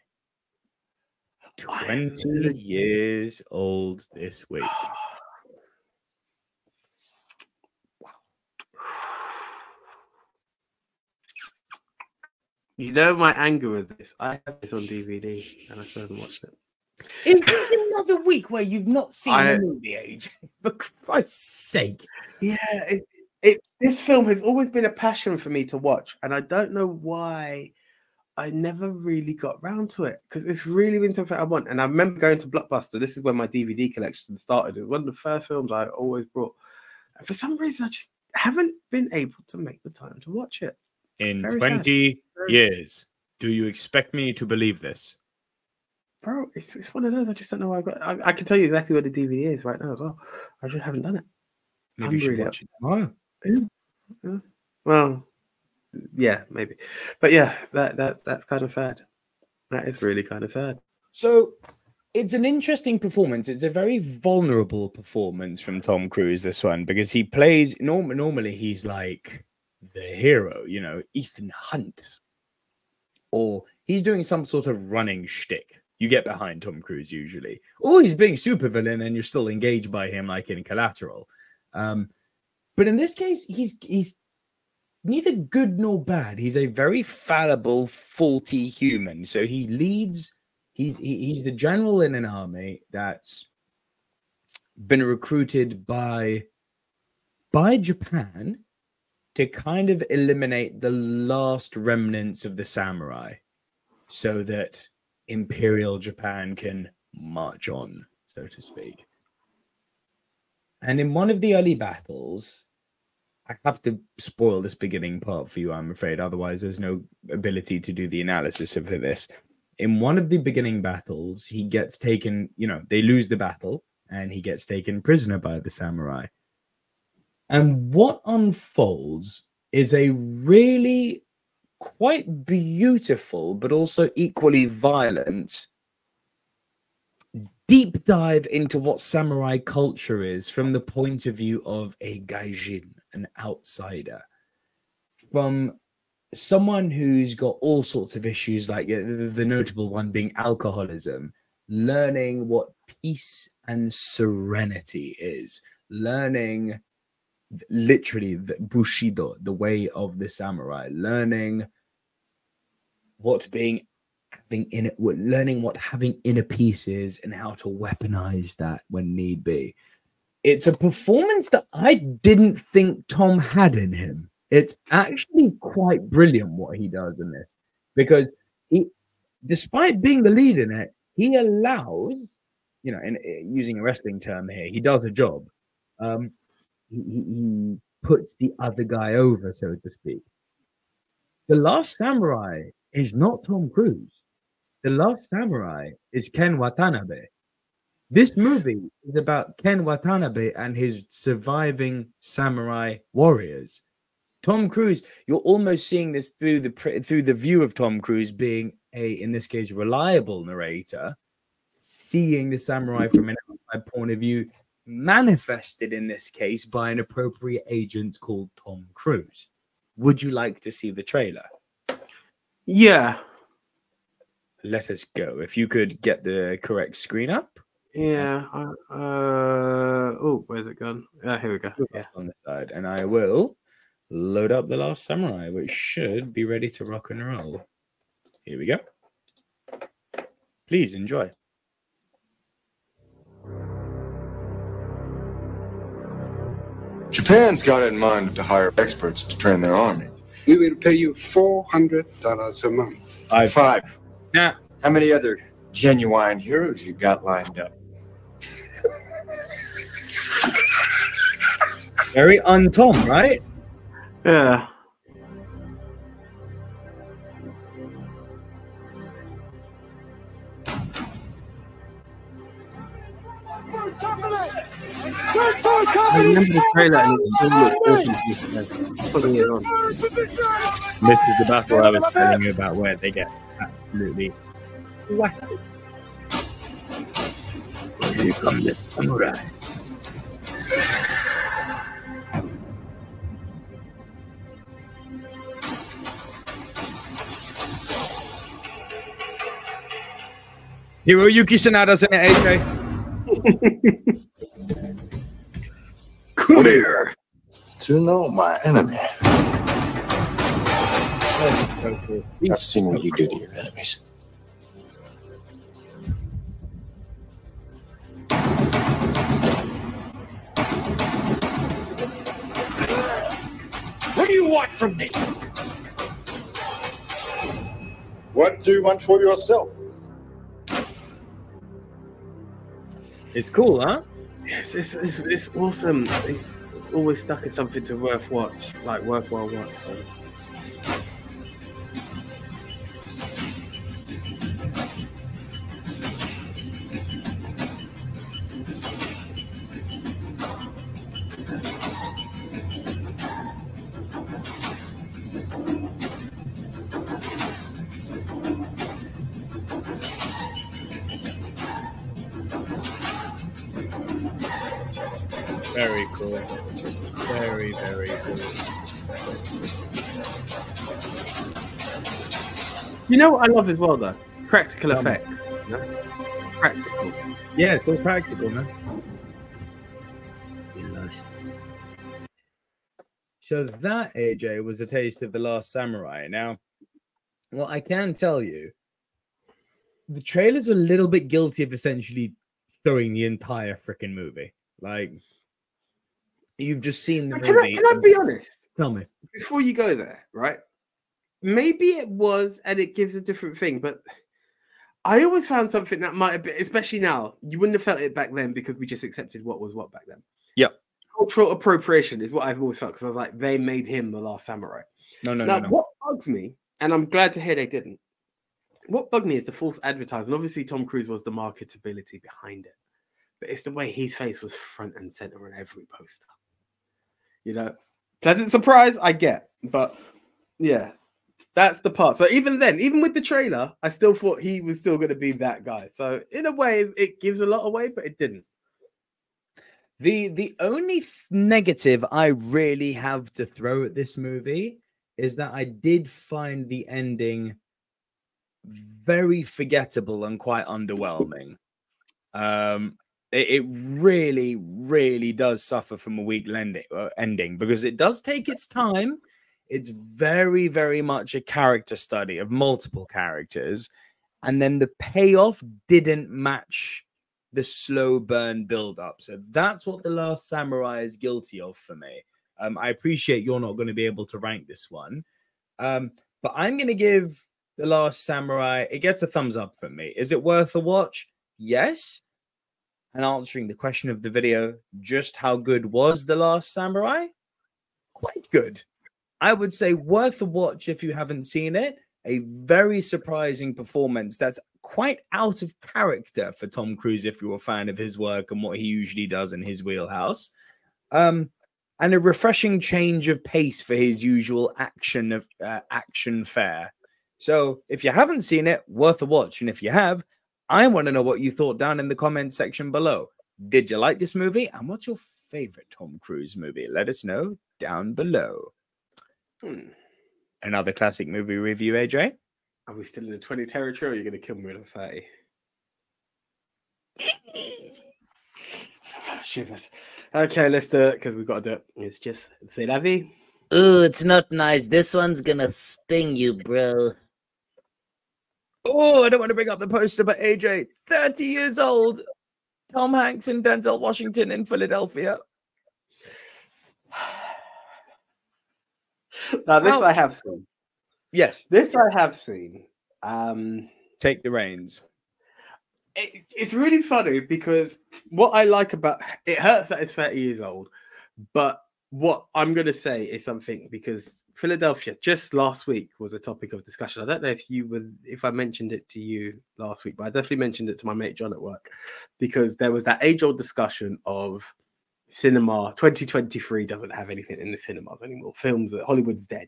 20 years old this week. You know my anger with this. I have this on DVD and I still haven't watched it. Is this another week where you've not seen the movie, AJ? For Christ's sake. Yeah, this film has always been a passion for me to watch, and I don't know why I never really got round to it because it's really been something I want. And I remember going to Blockbuster. This is when my DVD collection started. It was one of the first films I always brought. And for some reason, I just haven't been able to make the time to watch it. In 20 years, do you expect me to believe this? Bro, it's one of those. I just don't know why I can tell you exactly where the DVD is right now as well. I just haven't done it. Maybe you should watch it tomorrow. Yeah. Well, yeah, maybe. But yeah, that's kind of sad. That is really kind of sad. So it's an interesting performance. It's a very vulnerable performance from Tom Cruise, this one, because he plays normally he's like the hero, you know, Ethan Hunt, or he's doing some sort of running shtick. You get behind Tom Cruise usually, or he's being supervillain and you're still engaged by him, like in Collateral. But in this case, he's neither good nor bad. He's a very fallible, faulty human. So he leads. He's the general in an army that's been recruited by Japan to kind of eliminate the last remnants of the samurai, so that Imperial Japan can march on, so to speak. And in one of the early battles, I have to spoil this beginning part for you, I'm afraid. Otherwise, there's no ability to do the analysis of this. In one of the beginning battles, he gets taken, you know, they lose the battle, and he gets taken prisoner by the samurai. And what unfolds is a really quite beautiful, but also equally violent, deep dive into what samurai culture is from the point of view of a gaijin, an outsider, from someone who's got all sorts of issues, like the notable one being alcoholism, learning what peace and serenity is, learning literally the bushido, the way of the samurai, learning what learning what having inner peace is and how to weaponize that when need be. It's a performance that I didn't think Tom had in him. It's actually quite brilliant what he does in this, because he, despite being the lead in it, he allows, you know, and using a wrestling term here, he does a job. He puts the other guy over, so to speak. The Last Samurai is not Tom Cruise. The Last Samurai is Ken Watanabe. This movie is about Ken Watanabe and his surviving samurai warriors. Tom Cruise, you're almost seeing this through the view of Tom Cruise being in this case, reliable narrator, seeing the samurai from an outside point of view, manifested in this case by an appropriate agent called Tom Cruise. Would you like to see the trailer? Yeah. Let us go. If you could get the correct screen up. Yeah. Oh, where's it gone? Here we go. Yeah. On the side, and I will load up The Last Samurai, which should be ready to rock and roll. Here we go. Please enjoy. Japan's got it in mind to hire experts to train their army. We will pay you $400 a month. Five. Nah. How many other genuine heroes you got lined up? Very un-Tom, right? Yeah. I remember the trailer and it still looks putting it on. This is the battle I was telling you about where they get absolutely whacked. Here come the samurai. Hiroyuki Sanada's in it, AJ. Clear to know my enemy. I've seen what you do to your enemies. What do you want from me? What do you want for yourself? It's cool, huh? Yes, it's awesome. It's always stuck in something to worthwhile watch. Very cool. Very, very cool. You know what I love as well, though? Practical Tell me. effects. You know? Practical. Yeah, it's all practical, man. So that, AJ, was a taste of The Last Samurai. Now, what I can tell you, the trailer's a little bit guilty of essentially showing the entire freaking movie. Like, you've just seen the movie. Can I be honest? Tell me. Before you go there, right? Maybe it was, and it gives a different thing, but I always found something that might have been, especially now, you wouldn't have felt it back then because we just accepted what was what back then. Yep. Cultural appropriation is what I've always felt, because I was like, they made him the last samurai. No. What bugs me, and I'm glad to hear they didn't, what bugged me is the false advertising. Obviously, Tom Cruise was the marketability behind it, but it's the way his face was front and center on every poster. You know, pleasant surprise, I get, but yeah. That's the part. So even then, even with the trailer, I still thought he was still going to be that guy. So in a way, it gives a lot away, but it didn't. The only negative I really have to throw at this movie is that I did find the ending very forgettable and quite underwhelming. It really, really does suffer from a weak ending because it does take its time. It's very, very much a character study of multiple characters. And then the payoff didn't match the slow burn build up. So that's what The Last Samurai is guilty of for me. I appreciate you're not going to be able to rank this one. But I'm going to give The Last Samurai, it gets a thumbs up from me. Is it worth a watch? Yes. And answering the question of the video, just how good was The Last Samurai? Quite good. I would say worth a watch if you haven't seen it. A very surprising performance that's quite out of character for Tom Cruise if you're a fan of his work and what he usually does in his wheelhouse. And a refreshing change of pace for his usual action fare. So if you haven't seen it, worth a watch. And if you have, I want to know what you thought down in the comments section below. Did you like this movie? And what's your favorite Tom Cruise movie? Let us know down below. Another classic movie review, AJ? Are we still in the 20 territory, or are you going to kill me with a 30? Shivers. Okay, let's do it, because we've got to do it. It's just, c'est la vie. Ooh, it's not nice. This one's gonna sting you, bro. Oh, I don't want to bring up the poster, but AJ, 30 years old. Tom Hanks and Denzel Washington in Philadelphia. Now, this I have seen. Yes. This I have seen. Take the reins. It's really funny because what I like about it hurts that it's 30 years old, but what I'm going to say is something, because Philadelphia just last week was a topic of discussion. I don't know if I mentioned it to you last week, but I definitely mentioned it to my mate John at work, because there was that age-old discussion of cinema. 2023 doesn't have anything in the cinemas anymore. Films that Hollywood's dead.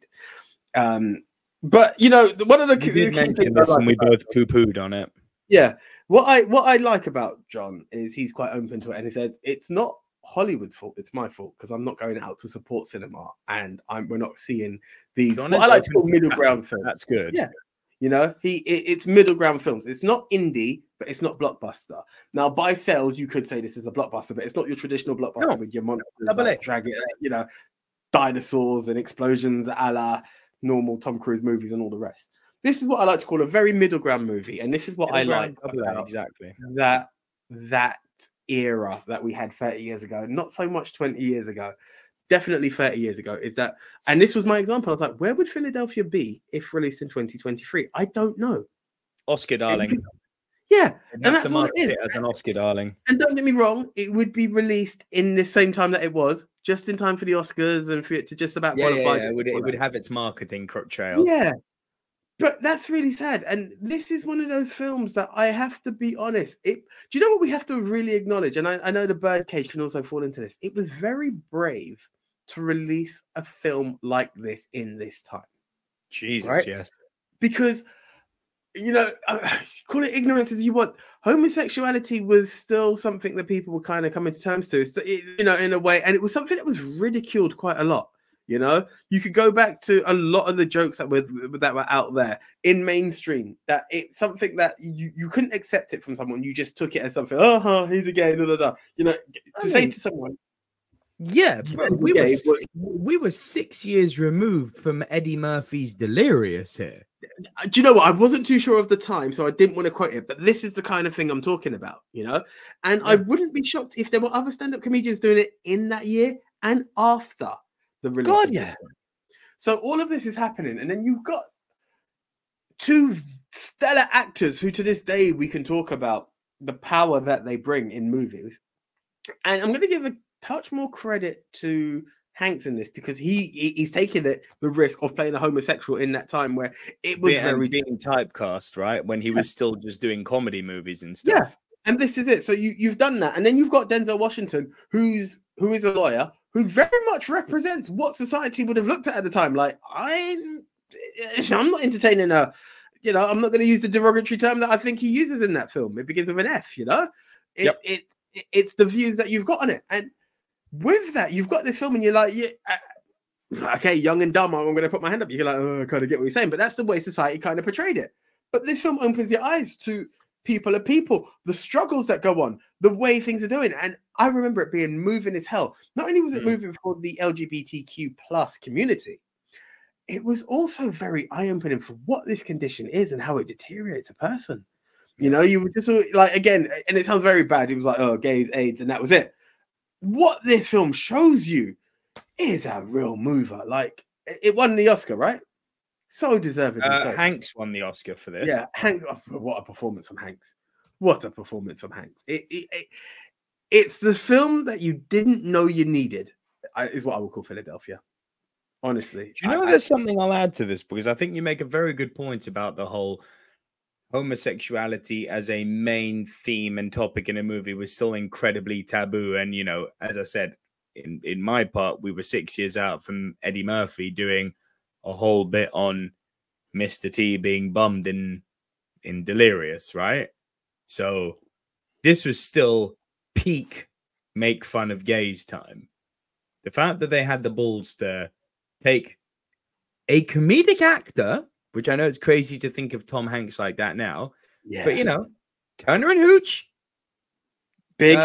But you know, one of the you mentioned this and we both poo-pooed on it. Yeah. What I like about John is he's quite open to it, and he says it's not Hollywood's fault, it's my fault, because I'm not going out to support cinema, and we're not seeing these what I like to call middle ground films. That's good. Yeah. You know, it's middle ground films. It's not indie, but it's not blockbuster. Now, by sales, you could say this is a blockbuster, but it's not your traditional blockbuster with your monsters, like, dragon, you know, dinosaurs and explosions a la normal Tom Cruise movies and all the rest. This is what I like to call a very middle ground movie, and this is what I like about exactly that era that we had 30 years ago. Not so much 20 years ago, definitely 30 years ago. Is that, and this was my example. I was like, where would Philadelphia be if released in 2023? I don't know. Oscar darling. Yeah, and that's what it is. As an Oscar darling. And don't get me wrong, it would be released in the same time that it was, just in time for the Oscars and for it to just about qualify. Yeah, it would have its marketing trail. Yeah, but that's really sad. And this is one of those films that I have to be honest. Do you know what we have to really acknowledge? And I know the Birdcage can also fall into this. It was very brave to release a film like this in this time. Jesus, right? Yes. Because you know, call it ignorance as you want. Homosexuality was still something that people were kind of coming to terms to, you know, in a way, and it was something that was ridiculed quite a lot. You know, you could go back to a lot of the jokes that were out there in mainstream. That it's something that you couldn't accept it from someone. You just took it as something. Oh, he's a gay. Da, da, da. You know, to say to someone. Yeah, bro, we were 6 years removed from Eddie Murphy's Delirious here. Do you know what? I wasn't too sure of the time, so I didn't want to quote it. But this is the kind of thing I'm talking about, you know. And I wouldn't be shocked if there were other stand-up comedians doing it in that year and after the release. God, yeah. So all of this is happening, and then you've got two stellar actors who, to this day, we can talk about the power that they bring in movies. And I'm going to give a touch more credit to Hanks in this because he's taken the risk of playing a homosexual in that time where it was being typecast, right? When he was still just doing comedy movies and stuff. Yeah, and this is it. So you've done that, and then you've got Denzel Washington, who is a lawyer who very much represents what society would have looked at the time. Like I'm not entertaining a, you know, I'm not going to use the derogatory term that I think he uses in that film. It begins with an F, you know. It's the views that you've got on it, and with that, you've got this film, and you're like, yeah, okay, young and dumb. I'm going to put my hand up. You're like, oh, I kind of get what you're saying, but that's the way society kind of portrayed it. But this film opens your eyes to people are people, the struggles that go on, the way things are doing. And I remember it being moving as hell. Not only was it moving for the LGBTQ plus community, it was also very eye-opening for what this condition is and how it deteriorates a person. You know, you were just like, again, and it sounds very bad. It was like, oh, gays, AIDS, and that was it. What this film shows you is a real mover. Like, it won the Oscar, right? So deserving. Hanks won the Oscar for this. Yeah, Hanks. What a performance from Hanks! What a performance from Hanks! It's the film that you didn't know you needed. Is what I would call Philadelphia. Honestly, do you know there's something I'll add to this because I think you make a very good point about the whole homosexuality as a main theme and topic in a movie was still incredibly taboo. And, you know, as I said, in my part, we were 6 years out from Eddie Murphy doing a whole bit on Mr. T being bummed in Delirious, right? So this was still peak make fun of gays time. The fact that they had the balls to take a comedic actor, which I know it's crazy to think of Tom Hanks like that now. Yeah. But, you know, Turner and Hooch. Big.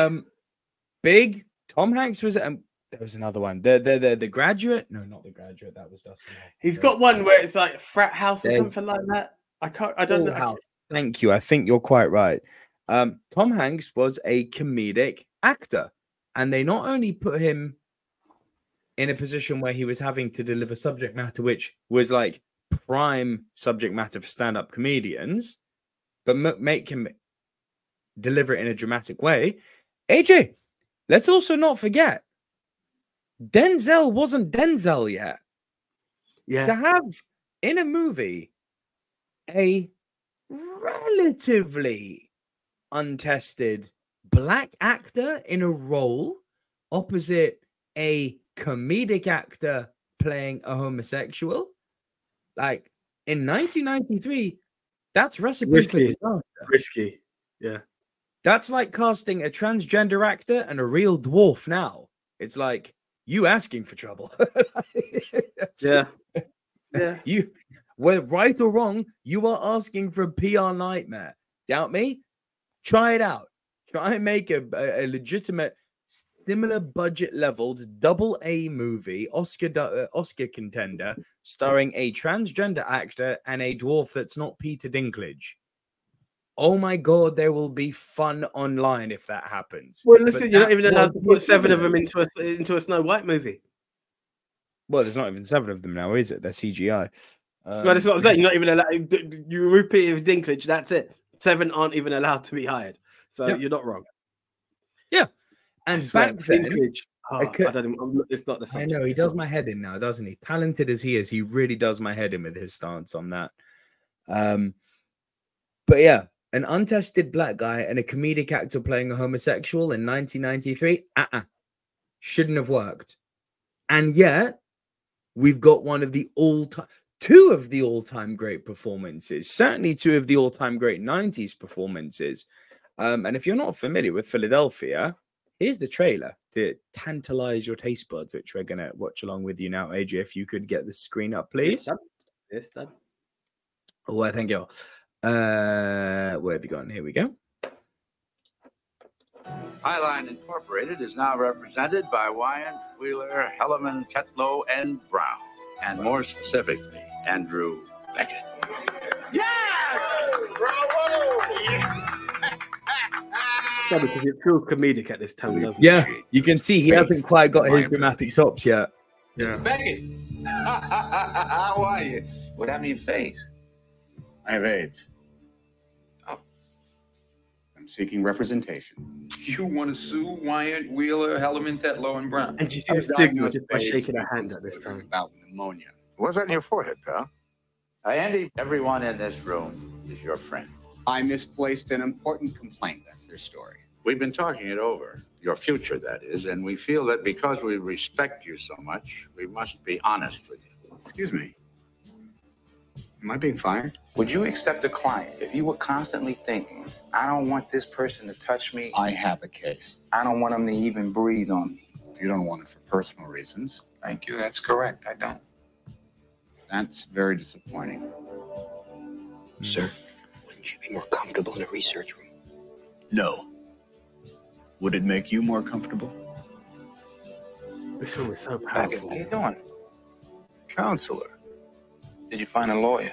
Tom Hanks was... there was another one. The Graduate? No, not The Graduate. That was Dustin. He's got one where it's like Frat House or something like that. I don't know. House. Thank you. I think you're quite right. Tom Hanks was a comedic actor. And they not only put him in a position where he was having to deliver subject matter, which was like prime subject matter for stand-up comedians, but make him deliver it in a dramatic way. AJ, let's also not forget Denzel wasn't Denzel yet. Yeah, to have in a movie a relatively untested black actor in a role opposite a comedic actor playing a homosexual. Like in 1993, that's recipe for disaster. Risky, yeah. That's like casting a transgender actor and a real dwarf now. It's like you asking for trouble. Yeah. You, whether right or wrong, you are asking for a PR nightmare. Doubt me? Try it out. Try and make a legitimate, similar budget leveled AA movie, Oscar contender, starring a transgender actor and a dwarf that's not Peter Dinklage. Oh my God, there will be fun online if that happens. Well, listen, you're not even allowed to put 7 of them into a Snow White movie. Well, there's not even 7 of them now, is it? They're CGI. Well, that's what I'm saying. You're not even allowed. You remove Peter Dinklage. That's it. 7 aren't even allowed to be hired. So you're not wrong. Yeah. And back then, I don't even, it's not the same. I know he does my head in now, doesn't he? Talented as he is, he really does my head in with his stance on that. But yeah, an untested black guy and a comedic actor playing a homosexual in 1993, shouldn't have worked. And yet, we've got one of the all-time two of the all-time great performances, certainly two of the all-time great 90s performances. And if you're not familiar with Philadelphia, here's the trailer to tantalize your taste buds, which we're going to watch along with you now. AJ, if you could get the screen up, please. Yes, done. Oh, thank you. Where have you gone? Here we go. Highline Incorporated is now represented by Wyant, Wheeler, Hellerman, Tetlow, and Brown. And more specifically, Andrew Beckett. Yes! Bravo! No, because it feels comedic at this time, doesn't it? Yeah, you can see he hasn't quite got his dramatic chops yet. Mr. Beckett, how are you? What happened to your face? I have AIDS. Oh. I'm seeking representation. You want to sue Wyant, Wheeler, Hellerman, Tetlow, and Brown? And you see the stigma just by shaking her hand at this time. About pneumonia. What's that in your forehead, pal? Andy, everyone in this room is your friend. I misplaced an important complaint. That's their story. We've been talking it over, your future, that is, and we feel that because we respect you so much, we must be honest with you. Excuse me. Am I being fired? Would you accept a client if you were constantly thinking, I don't want this person to touch me? I have a case. I don't want them to even breathe on me. You don't want it for personal reasons. Thank you. That's correct. I don't. That's very disappointing. Sir, wouldn't you be more comfortable in a research room? No. Would it make you more comfortable? This film is so Beckett, powerful. how you doing? Counselor. Did you find a lawyer?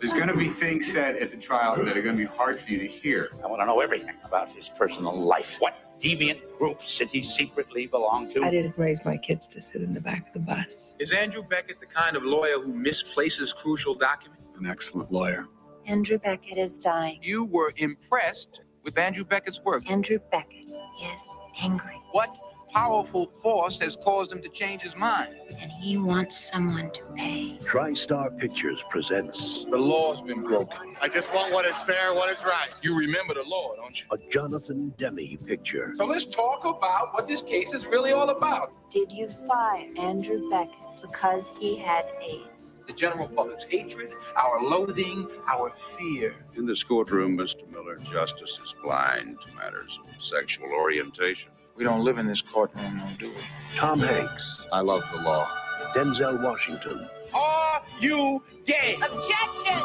There's going to be things said at the trial that are going to be hard for you to hear. I want to know everything about his personal life. What deviant groups did he secretly belong to? I didn't raise my kids to sit in the back of the bus. Is Andrew Beckett the kind of lawyer who misplaces crucial documents? An excellent lawyer. Andrew Beckett is dying. You were impressed with Andrew Beckett's work. Andrew Beckett is angry. What powerful force has caused him to change his mind? And he wants someone to pay. TriStar Pictures presents The law's been broken. I just want what is fair, what is right. You remember the law, don't you? a Jonathan Demme picture. So let's talk about what this case is really all about. Did you fire Andrew Beckett because he had AIDS? The general public's hatred, our loathing, our fear. In this courtroom, Mr. Miller, justice is blind to matters of sexual orientation. We don't live in this courtroom, no, do we? Tom Hanks, I love the law. Denzel Washington, Are you gay? Objection!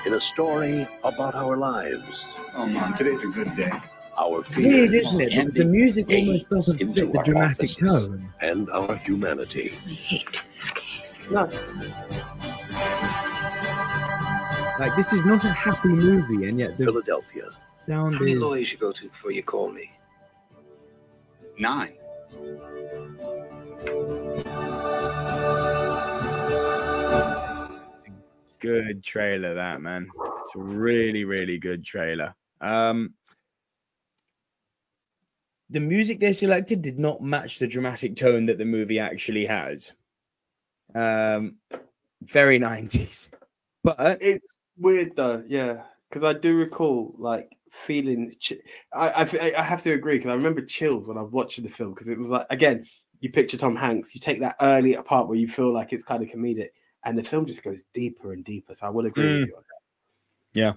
in a story about our lives, Oh, Mom, today's a good day. our Weird, fears, isn't it? Because the music almost doesn't into fit the our dramatic offices. tone. and our humanity. I hate this case. No. Like, this is not a happy movie, and yet the Philadelphia. sound How many is... lawyers you go to before you call me? 9. It's a good trailer, that, man. It's a really, really good trailer. The music they selected did not match the dramatic tone that the movie actually has. Very 90s. But It's weird though, yeah, because I do recall like feeling. I have to agree because I remember chills when I was watching the film because it was like, again, you picture Tom Hanks, you take that earlier part where you feel like it's kind of comedic, and the film just goes deeper and deeper. So I will agree with you on that.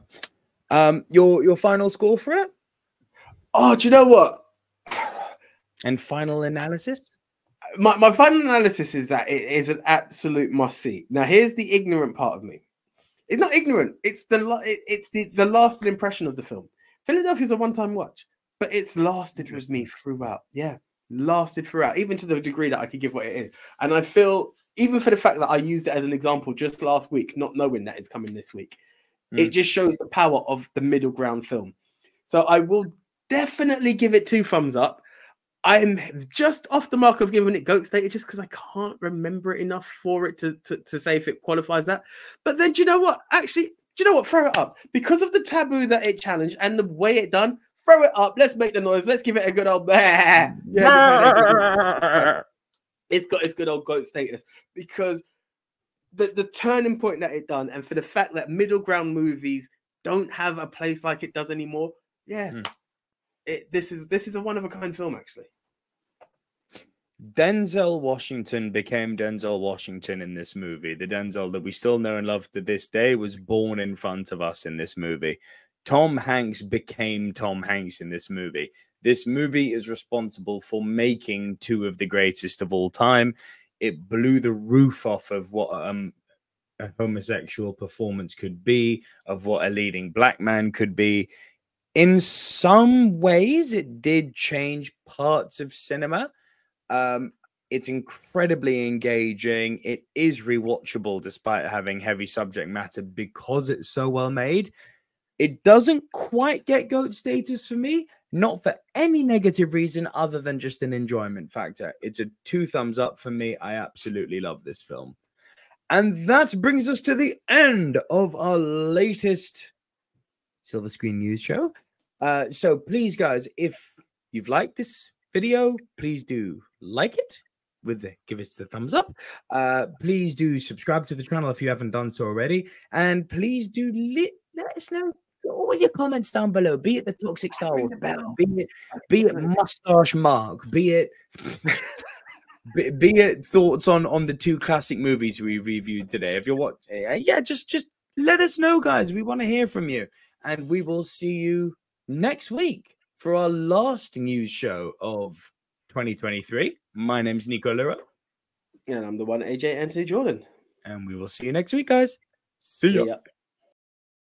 yeah. Your final score for it Oh, do you know what? and final analysis? My final analysis is that it is an absolute must see. Now, here's the ignorant part of me. It's not ignorant. It's the lasting impression of the film. Philadelphia is a one-time watch, but it's lasted with me throughout. Yeah, lasted throughout, even to the degree that I could give what it is. And I feel, even for the fact that I used it as an example just last week, not knowing that it's coming this week, it just shows the power of the middle ground film. So I will definitely give it 2 thumbs up. I'm just off the mark of giving it GOAT status just because I can't remember it enough for it to say if it qualifies that. But then, do you know what? Actually, do you know what? Throw it up. Because of the taboo that it challenged and the way it done, throw it up. Let's make the noise. Let's give it a good old bah. Yeah, it's got its good old GOAT status because the turning point that it done, and for the fact that middle ground movies don't have a place like it does anymore. Yeah. This is a one of a kind film, actually. Denzel Washington became Denzel Washington in this movie. The Denzel that we still know and love to this day was born in front of us in this movie. Tom Hanks became Tom Hanks in this movie. This movie is responsible for making two of the greatest of all time. It blew the roof off of what a homosexual performance could be, of what a leading black man could be. In some ways, it did change parts of cinema. It's incredibly engaging. It is rewatchable despite having heavy subject matter because it's so well made. It doesn't quite get GOAT status for me, not for any negative reason other than just an enjoyment factor. It's a 2 thumbs up for me. I absolutely love this film. And that brings us to the end of our latest Silver Screen News show. So please, guys, if you've liked this video, please do like it. Give us a thumbs up. Please do subscribe to the channel if you haven't done so already. And please do let us know all your comments down below. Be it the Toxic Star Wars, be it Moustache Mark, be it be it thoughts on the 2 classic movies we reviewed today. If you're what, yeah, just let us know, guys. We want to hear from you, and we will see you next week for our last news show of 2023. My name's Nico Lero. And I'm the one, AJ Anthony Jordan. And we will see you next week, guys. See ya.